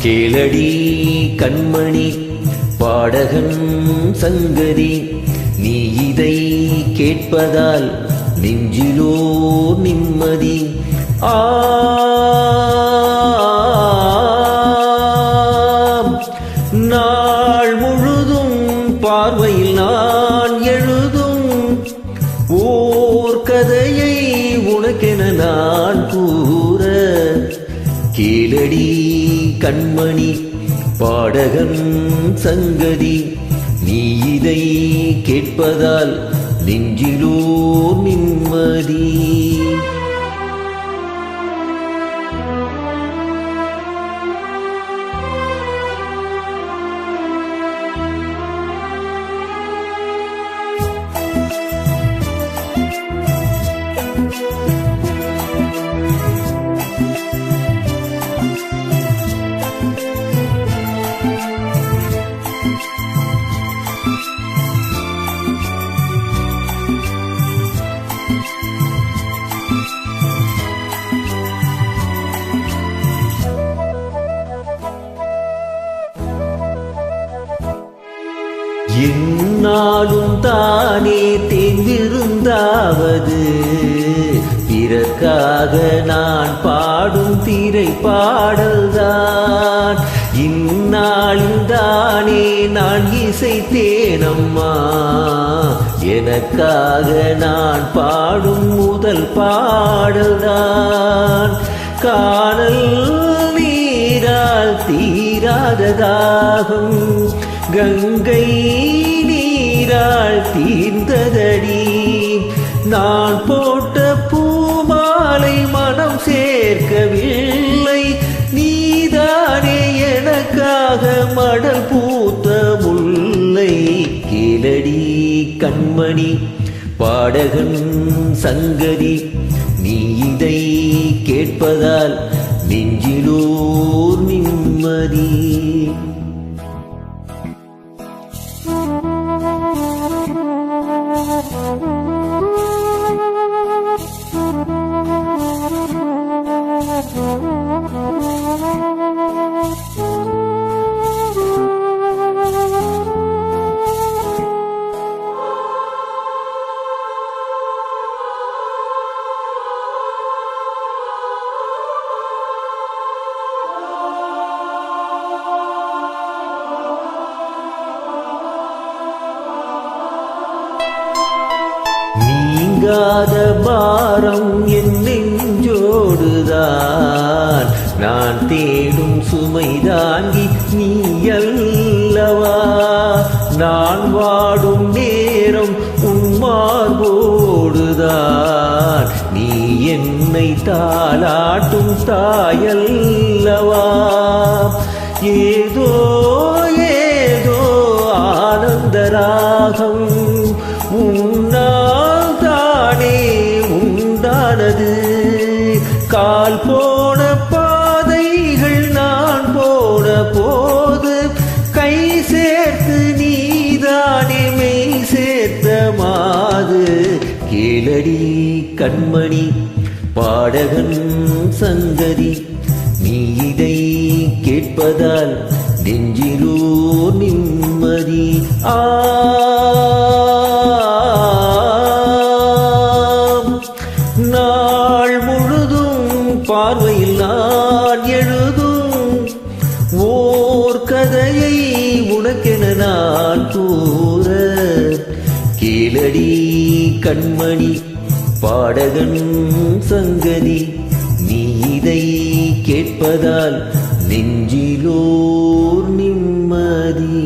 கேளடி கண்மணி பாடகன் சங்கதி, நீ இதை கேட்பதால் நெஞ்சிலோ நிம்மதி. நாள் முழுதும் பார்வையில் நான் எழுதும் ஓர் கதையை உனக்கென நான் கூற, கேளடி கண்மணி பாடகன் சங்கதி, நீ இதை கேட்பதால் நெஞ்சிலோ நிம்மதி. என்னாலும் தானே தேர்ந்திருந்தாவது, பிறர்க்காக நான் பாடும் திரை பாடல்தான். இந்நாளில் தானே நான் இசைத்தேனம்மா, எனக்காக நான் பாடும் முதல் பாடல்தான். காணல் நீரால் தீராத தாகம் கங்கை நீரால் தீர்ந்ததடி. நான் போட்ட பூமாலை மனம் சேர்க்கவில்லை, நீதானே எனக்காக மடல் பூத்த முல்லை. கேளடி கண்மணி பாடகன் சங்கதி, நீ இதை கேட்பதால் நெஞ்சிலோர் நிம்மதி. நீங்காத பாரம் என் நெஞ்சோடுதான், நான் தேடும் சுமை தாங்கி நீ அல்லவா. நான் வாடும் நேரம் உன் மார்போடுதான், நீ என்னை தாளாட்டும் தாயல்லவா. ஏதோ ஏதோ ஆனந்த ராகம் உன்னால் தானே உண்டானது. கால் போன பாதைகள் நான் போன போது, கை சேர்த்து நீதானே மெய் சேர்த்த மாது. கேளடி கண்மணி பாடகன் சங்கதி, நீ இதை கேட்பதால் நெஞ்சிலோ நிம்மதி. நாள் முழுதும் பார்வையில் நான் எழுதும் ஓர் கதையை உனக்கென நான் கூற, கேளடி கண்மணி பாடகன் சங்கதி, நீ இதை கேட்பதால் நெஞ்சிலோர் நிம்மதி.